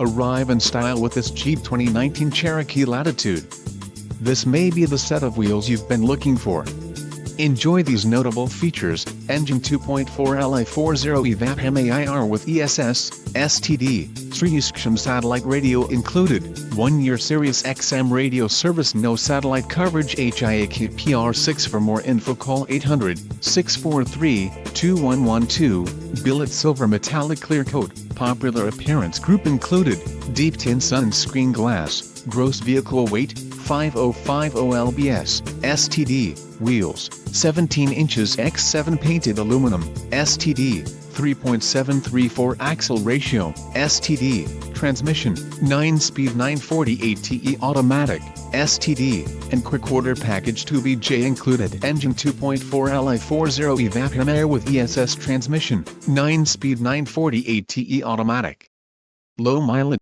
arrive in style with this Jeep 2019 Cherokee Latitude. This may be the set of wheels you've been looking for. Enjoy these notable features: engine 2.4 Li 40 evap MAIR with ESS, STD, Cherokee satellite radio included, 1-year Sirius XM radio service, no satellite coverage, HIAKPR6. For more info call 800-643-2112, billet silver metallic clear coat, popular appearance group included, deep tin sunscreen glass, gross vehicle weight, 5050 lbs, STD, wheels, 17 inches x 7 painted aluminum, STD, 3.734 axle ratio, STD, transmission, 9-speed 940 ATE automatic, STD, and quick order package 2BJ included, engine 2.4 Li 40 evap MAIR with ESS transmission, 9-speed 940 ATE automatic. Low mileage.